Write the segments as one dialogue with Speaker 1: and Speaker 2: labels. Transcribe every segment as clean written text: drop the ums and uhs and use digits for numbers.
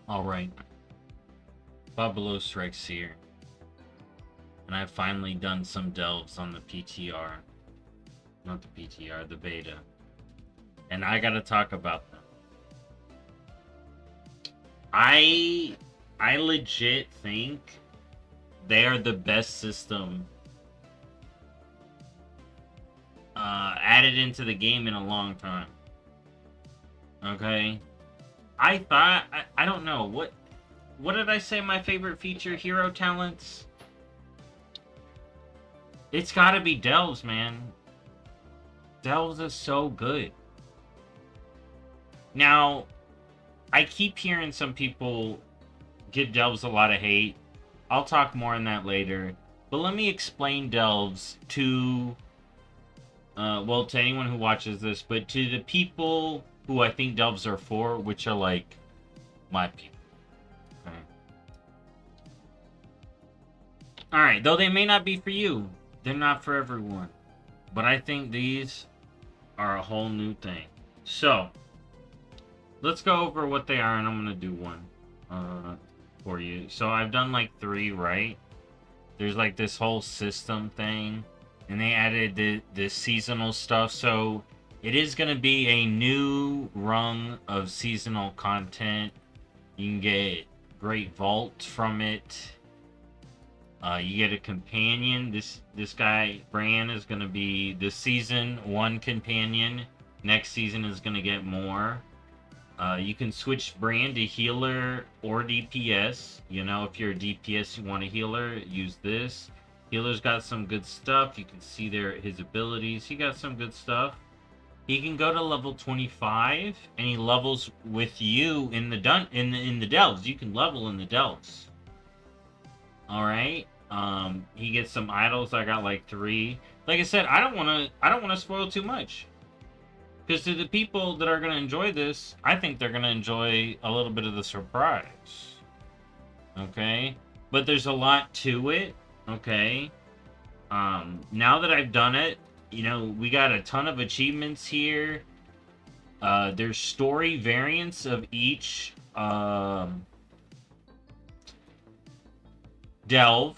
Speaker 1: Alright, BobalosRex here, and I've finally done some delves on the PTR. Not the PTR, the beta. And I gotta talk about them. I legit think they are the best system added into the game in a long time. Okay? I thought, I don't know, what did I say my favorite feature? Hero talents? It's gotta be Delves, man. Delves is so good. Now, I keep hearing some people give Delves a lot of hate. I'll talk more on that later. But let me explain Delves to, well, to anyone who watches this, but to the people who I think Delves are for, which are like my people. Okay. Alright, though they may not be for you, they're not for everyone. But I think these are a whole new thing. So, let's go over what they are, and I'm going to do one for you. So, I've done like 3, right? There's like this whole system thing, and they added the seasonal stuff. So, it is going to be a new rung of seasonal content. You can get great vault from it. You get a companion. This guy, Bran, is going to be the season 1 companion. Next season is going to get more. You can switch Bran to healer or DPS. You know, if you're a DPS, you want a healer, use this. Healer's got some good stuff. You can see there his abilities. He got some good stuff. He can go to level 25, and he levels with you in the delves. You can level in the delves. All right. He gets some idols. I got like 3. Like I said, I don't want to spoil too much. Because to the people that are going to enjoy this, I think they're going to enjoy a little bit of the surprise. Okay? But there's a lot to it. Okay? Now that I've done it, you know, we got a ton of achievements here. There's story variants of each delve.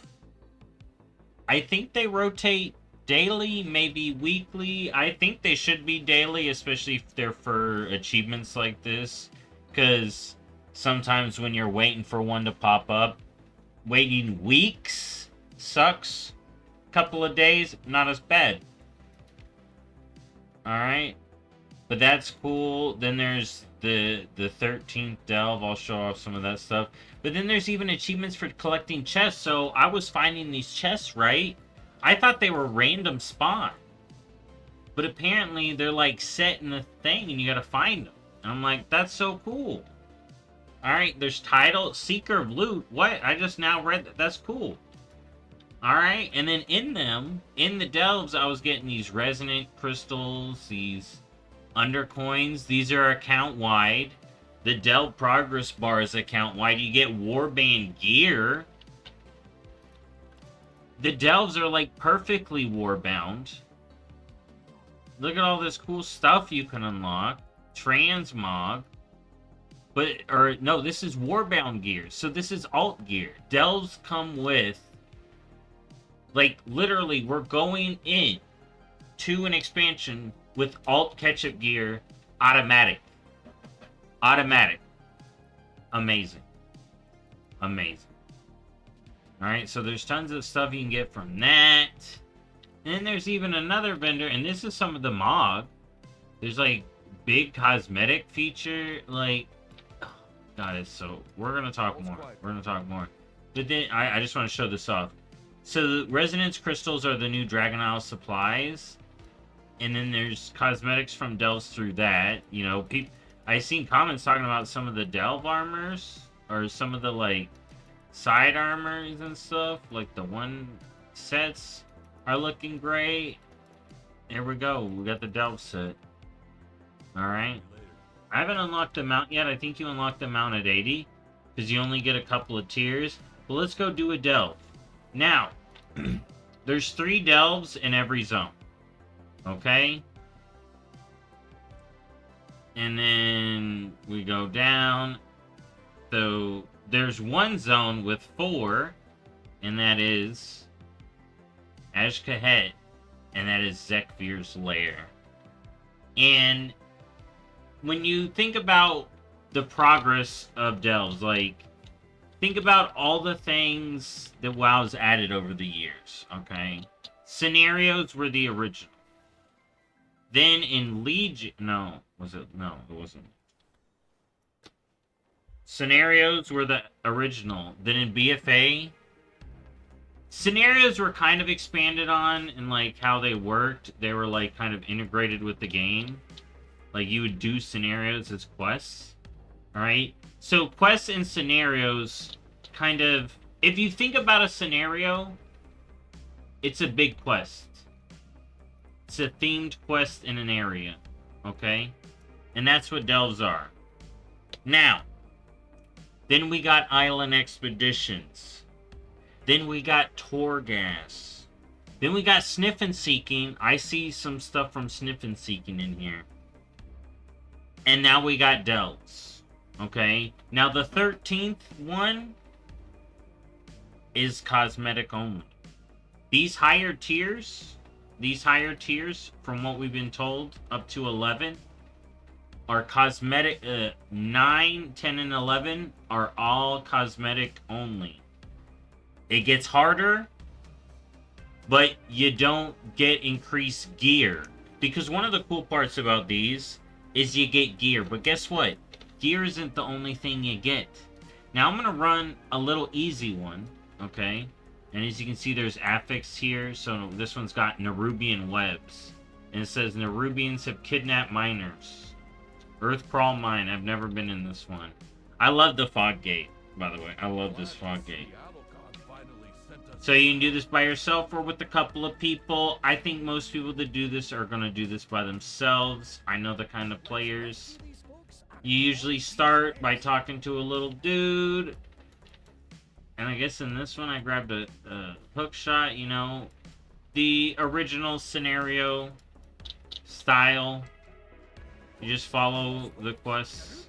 Speaker 1: I think they rotate daily, maybe weekly. I think they should be daily, especially if they're for achievements like this. Because sometimes when you're waiting for one to pop up, waiting weeks sucks. Couple of days, not as bad. Alright? But that's cool. Then there's the 13th delve. I'll show off some of that stuff. But then there's even achievements for collecting chests. So I was finding these chests, right? I thought they were random spawn. But apparently they're like set in the thing and you gotta find them. And I'm like, that's so cool. Alright, there's title, Seeker of Loot. What? I just now read that. That's cool. Alright, and then in them, in the delves, I was getting these resonant crystals, these undercoins. These are account-wide. The delve progress bar is account-wide. You get warband gear. The delves are like perfectly warbound. Look at all this cool stuff you can unlock. Transmog. No, this is warbound gear. So this is alt gear. Delves come with, like, literally, we're going in to an expansion with alt ketchup gear, automatic. Automatic. Amazing. Amazing. Alright, so there's tons of stuff you can get from that. And then there's even another vendor, and this is some of the mod. There's, like, big cosmetic feature, like, oh, God, it's so... We're gonna talk more. We're gonna talk more. But then, I just want to show this off. So, the resonance crystals are the new Dragon Isle supplies. And then there's cosmetics from delves through that. You know, I've seen comments talking about some of the delve armors. Or some of the, like, side armors and stuff. Like, the one sets are looking great. There we go. We got the delve set. Alright. I haven't unlocked the mount yet. I think you unlock the mount at 80. Because you only get a couple of tiers. But let's go do a delve. Now, there's 3 delves in every zone. Okay? And then we go down. So there's one zone with 4, and that is Ashkahet, and that is Zekvir's lair. And when you think about the progress of Delves, like, think about all the things that WoW's added over the years, okay? Scenarios were the original. Then in Legion... No, was it? No, it wasn't. Scenarios were the original. Then in BFA, scenarios were kind of expanded on and like how they worked. They were like kind of integrated with the game. Like you would do scenarios as quests. Alright? So quests and scenarios kind of... If you think about a scenario, it's a big quest. It's a themed quest in an area. Okay? And that's what delves are. Now, then we got Island Expeditions. Then we got Torghast. Then we got Sniff and Seeking. I see some stuff from Sniff and Seeking in here. And now we got Delves. Okay? Now the 13th one is cosmetic only. These higher tiers, from what we've been told, up to 11, are cosmetic. 9, 10, and 11 are all cosmetic only. It gets harder, but you don't get increased gear. Because one of the cool parts about these is you get gear. But guess what? Gear isn't the only thing you get. Now I'm going to run a little easy one, okay? And as you can see, there's affix here. So this one's got Nerubian webs. And it says, Nerubians have kidnapped miners. Earthcrawl mine. I've never been in this one. I love the fog gate, by the way. I love this fog gate. So you can do this by yourself or with a couple of people. I think most people that do this are going to do this by themselves. I know the kind of players. You usually start by talking to a little dude. And I guess in this one I grabbed a hook shot, you know. The original scenario style. You just follow the quests.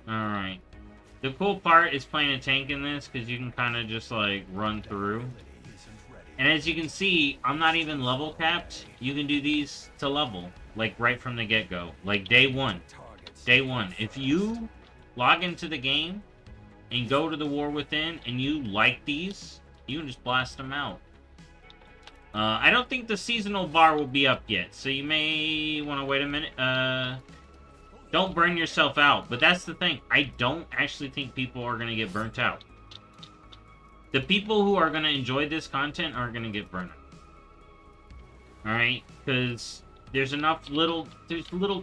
Speaker 1: Alright. The cool part is playing a tank in this, because you can kind of just, like, run through. And as you can see, I'm not even level capped. You can do these to level, like, right from the get-go. Like, day one. Day one. If you log into the game and go to the War Within and you like these, you can just blast them out. I don't think the seasonal bar will be up yet, so you may want to wait a minute. Don't burn yourself out. But that's the thing. I don't actually think people are going to get burnt out. The people who are going to enjoy this content aren't going to get burnt out. Alright? Because there's enough little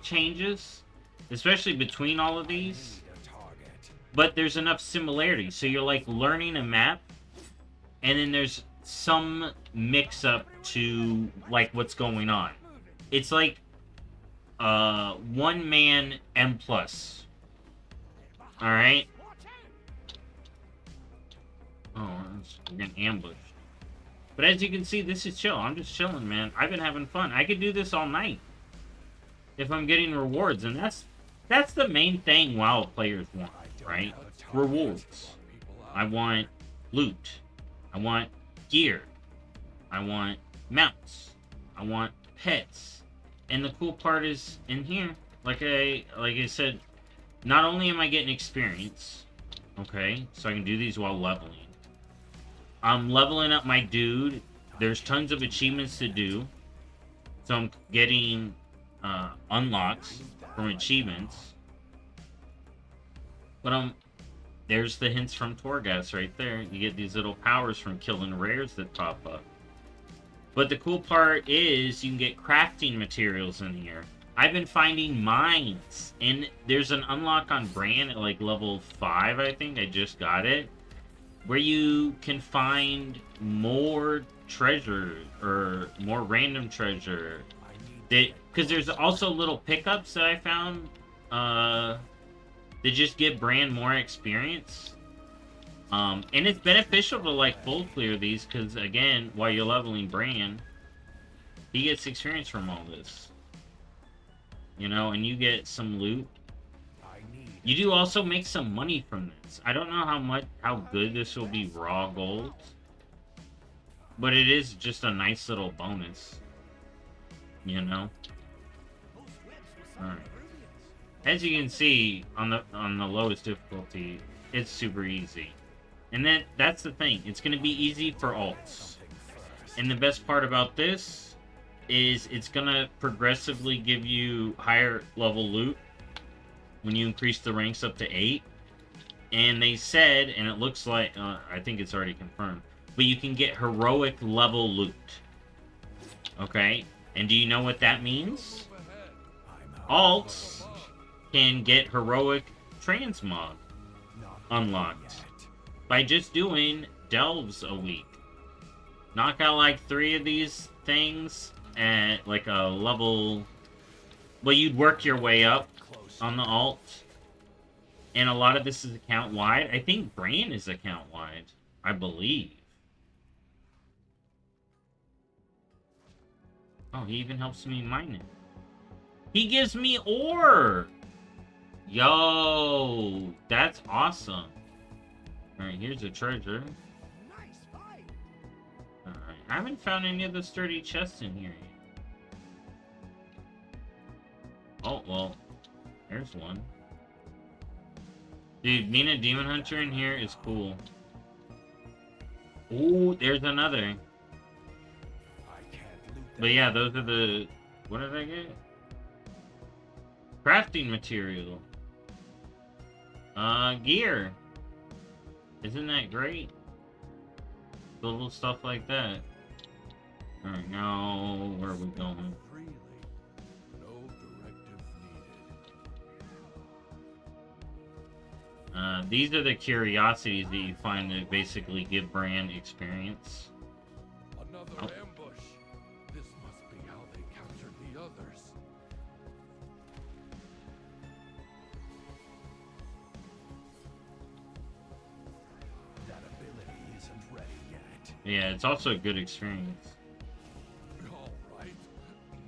Speaker 1: changes, especially between all of these. But there's enough similarities. So you're like learning a map, and then there's some mix-up to like what's going on. It's like one-man M+. Alright? Oh, we're getting ambushed. But as you can see, this is chill. I'm just chilling, man. I've been having fun. I could do this all night if I'm getting rewards, and that's the main thing WoW players want, right? Rewards. I want loot. I want gear. I want mounts. I want pets. And the cool part is in here, like I said, not only am I getting experience, okay, so I can do these while leveling. I'm leveling up my dude. There's tons of achievements to do. So I'm getting unlocks from achievements. But there's the hints from Torghast right there. You get these little powers from killing rares that pop up. But the cool part is you can get crafting materials in here. I've been finding mines. And there's an unlock on Bran at like level 5, I think. I just got it. Where you can find more treasure or more random treasure. Because there's also little pickups that I found that just give Bran more experience. And it's beneficial to like full clear these because again, while you're leveling Bran, he gets experience from all this. You know, and you get some loot. You do also make some money from this. I don't know how good this will be raw gold, but it is just a nice little bonus, you know. All right. As you can see on the lowest difficulty, it's super easy, and that's the thing. It's going to be easy for alts, and the best part about this is it's going to progressively give you higher level loot when you increase the ranks up to 8. And they said, and it looks like, I think it's already confirmed, but you can get heroic level loot. Okay? And do you know what that means? Alts can get heroic transmog unlocked by just doing delves a week. Knock out like 3 of these things at like a level... Well, you'd work your way up on the alt. And a lot of this is account-wide. I think Bran is account-wide, I believe. Oh, he even helps me mine it. He gives me ore! Yo, that's awesome. Alright, here's a treasure. Alright, I haven't found any of the sturdy chests in here yet. Oh, well, there's one. Dude, being a demon hunter in here is cool. Ooh, there's another. But yeah, those are the... What did I get? Crafting material. Gear. Isn't that great? Little stuff like that. Alright, now where are we going? These are the curiosities that you find that basically give Bran experience.
Speaker 2: Another ambush. This must be how they captured the others. That ability isn't ready yet.
Speaker 1: Yeah, it's also a good experience.
Speaker 2: All right.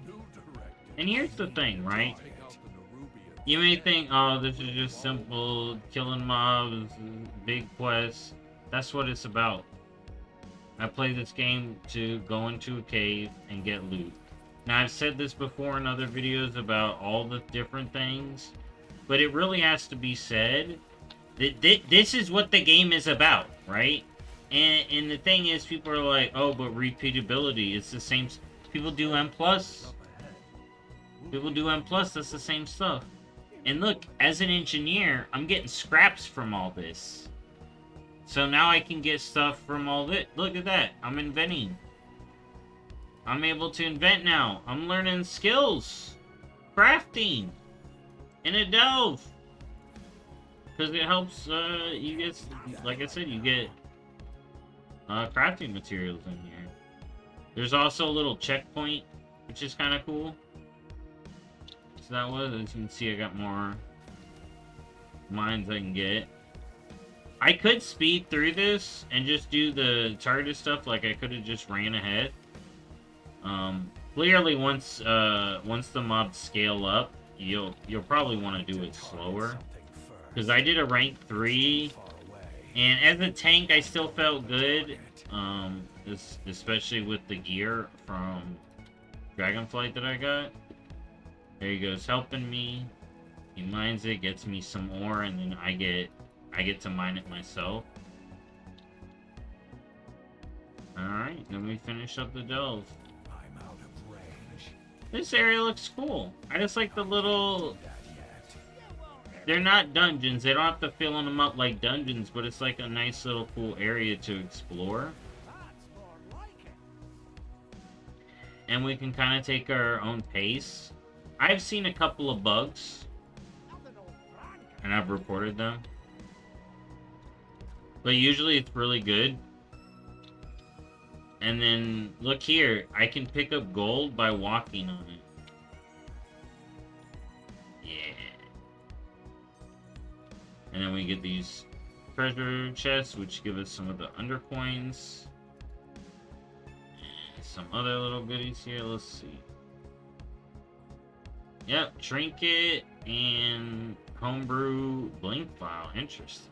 Speaker 2: New directive.
Speaker 1: And here's the thing, right? You may think, oh, this is just simple killing mobs, big quests. That's what it's about. I play this game to go into a cave and get loot. Now, I've said this before in other videos about all the different things, but it really has to be said that this is what the game is about, right? And the thing is, people are like, oh, but repeatability, it's the same. People do M+. People do M+, that's the same stuff. And look, as an engineer, I'm getting scraps from all this. So now I can get stuff from all this. Look at that. I'm inventing. I'm able to invent now. I'm learning skills. Crafting. In a delve. Because it helps, you get, like I said, you get crafting materials in here. There's also a little checkpoint, which is kind of cool. So that was, as you can see, I got more mines I can get. I could speed through this and just do the targeted stuff, like I could have just ran ahead. Clearly, once the mobs scale up, you'll probably want to do it slower. Because I did a rank 3, and as a tank, I still felt good. Especially with the gear from Dragonflight that I got. There he goes, helping me. He mines it, gets me some ore, and then I get to mine it myself. Alright, then we finish up the delve.
Speaker 2: I'm out of range.
Speaker 1: This area looks cool. I just like the little... They're not dungeons. They don't have to fill them up like dungeons, but it's like a nice little cool area to explore. And we can kind of take our own pace. I've seen a couple of bugs, and I've reported them. But usually it's really good. And then, look here, I can pick up gold by walking on it. Yeah. And then we get these treasure chests, which give us some of the undercoins. And some other little goodies here, let's see. Yep, trinket and Homebrew blink file. Interesting.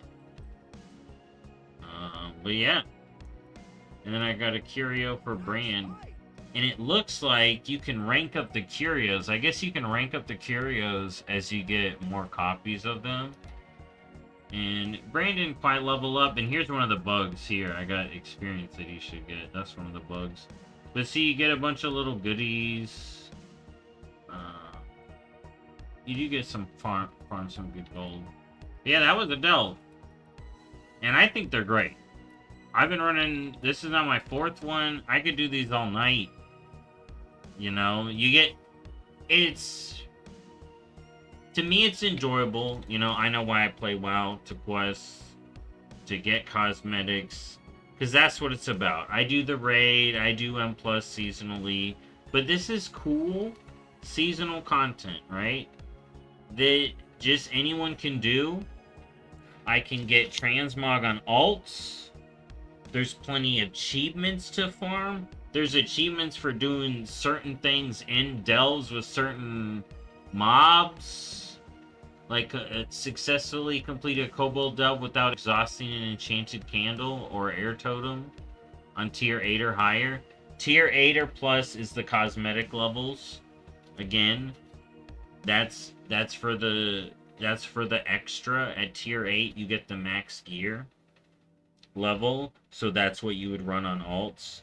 Speaker 1: But yeah. And then I got a curio for brand. And it looks like you can rank up the curios. I guess you can rank up the curios as you get more copies of them. And Brand didn't quite level up. And here's one of the bugs here. I got experience that you should get. That's one of the bugs. But see, you get a bunch of little goodies. You do get some farm some good gold. Yeah, that was a delve. And I think they're great. I've been running... This is not my 4th one. I could do these all night. You know, you get... It's... To me, it's enjoyable. You know, I know why I play WoW. To quest, to get cosmetics. Because that's what it's about. I do the raid. I do M+ seasonally. But this is cool seasonal content, right? That just anyone can do. I can get transmog on alts. There's plenty of achievements to farm. There's achievements for doing certain things in delves with certain mobs. Like successfully complete a kobold delve without exhausting an enchanted candle or air totem on tier 8 or higher. Tier 8 or plus is the cosmetic levels. Again, that's for the extra. At tier 8 you get the max gear level, so that's what you would run on alts.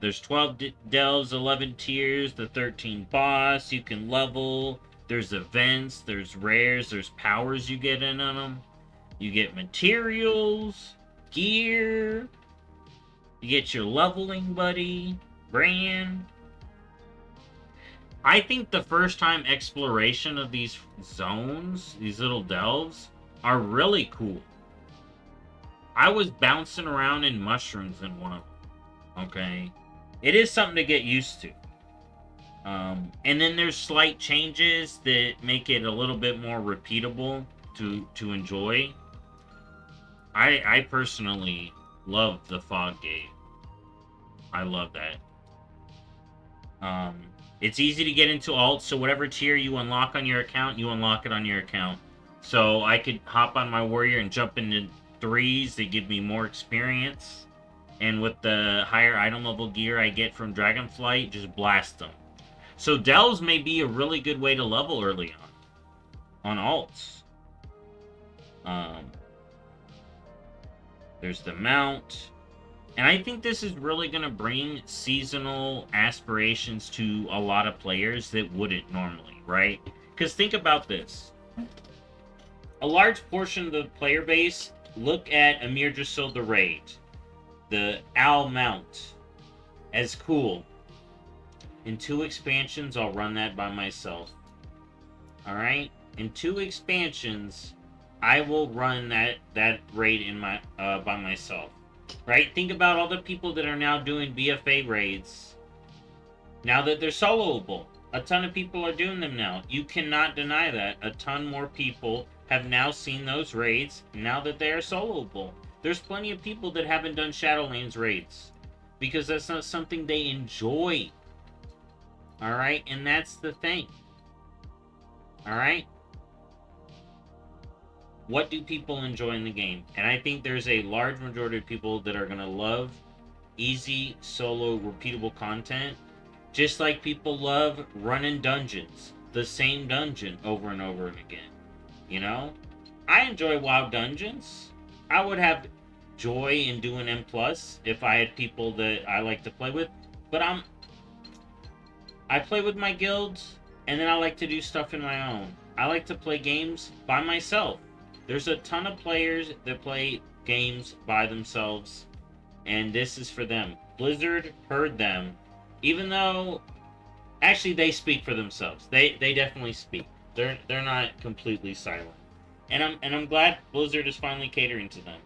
Speaker 1: There's 12 delves, 11 tiers, the 13 boss. You can level. There's events, there's rares, there's powers you get in on them. You get materials, gear. You get your leveling buddy, brand. I think the first time exploration of these zones, these little delves, are really cool. I was bouncing around in mushrooms in one of them. Okay? It is something to get used to. And then there's slight changes that make it a little bit more repeatable to enjoy. I personally love the fog gate. I love that. It's easy to get into alt, so whatever tier you unlock on your account, you unlock it on your account. So I could hop on my warrior and jump into 3s that give me more experience. And with the higher item level gear I get from Dragonflight, just blast them. So delves may be a really good way to level early on alts. There's the mount. And I think this is really going to bring seasonal aspirations to a lot of players that wouldn't normally, right? Because think about this. A large portion of the player base look at Amir Drasil the Raid, the Owl Mount, as cool. In 2 expansions, I'll run that by myself. Alright? In 2 expansions, I will run that raid in my by myself. Right? Think about all the people that are now doing BFA raids. Now that they're soloable. A ton of people are doing them now. You cannot deny that. A ton more people have now seen those raids now that they are soloable. There's plenty of people that haven't done Shadowlands raids. Because that's not something they enjoy. Alright? And that's the thing. Alright? What do people enjoy in the game? And I think there's a large majority of people that are going to love easy, solo, repeatable content. Just like people love running dungeons. The same dungeon over and over and again. You know? I enjoy WoW dungeons. I would have joy in doing M+, if I had people that I like to play with. But I play with my guilds, and then I like to do stuff in my own. I like to play games by myself. There's a ton of players that play games by themselves, and this is for them. Blizzard heard them, even though, actually, they speak for themselves. They definitely speak. They're not completely silent, and I'm glad Blizzard is finally catering to them.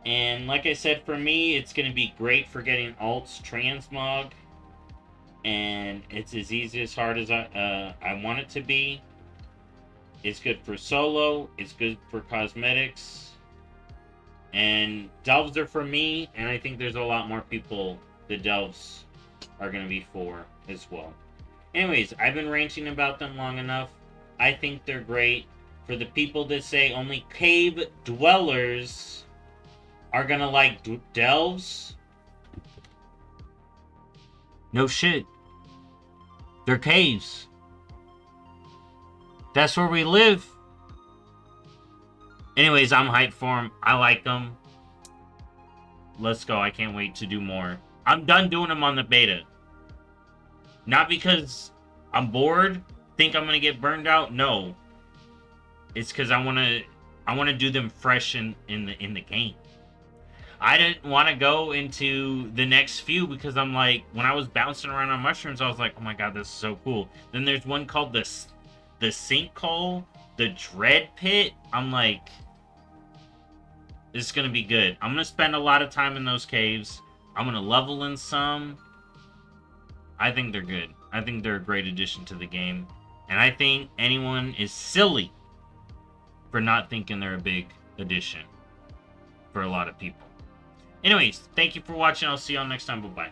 Speaker 1: And like I said, for me, it's going to be great for getting alts transmog, and it's as easy as hard as I want it to be. It's good for solo. It's good for cosmetics. And delves are for me, and I think there's a lot more people that delves are going to be for as well. Anyways, I've been ranting about them long enough. I think they're great. For the people that say only cave dwellers are gonna like delves, no shit. They're caves. That's where we live. Anyways, I'm hyped for them. I like them. Let's go. I can't wait to do more. I'm done doing them on the beta. Not because I'm bored, think I'm gonna get burned out. No, it's because I wanna do them fresh in the game. I didn't want to go into the next few because I'm like, when I was bouncing around on mushrooms, I was like, oh my god, this is so cool. Then there's one called the sinkhole, the dread pit. I'm like, this is gonna be good. I'm gonna spend a lot of time in those caves. I'm gonna level in some. I think they're good. I think they're a great addition to the game. And I think anyone is silly for not thinking they're a big addition for a lot of people. Anyways, thank you for watching. I'll see y'all next time. Bye-bye.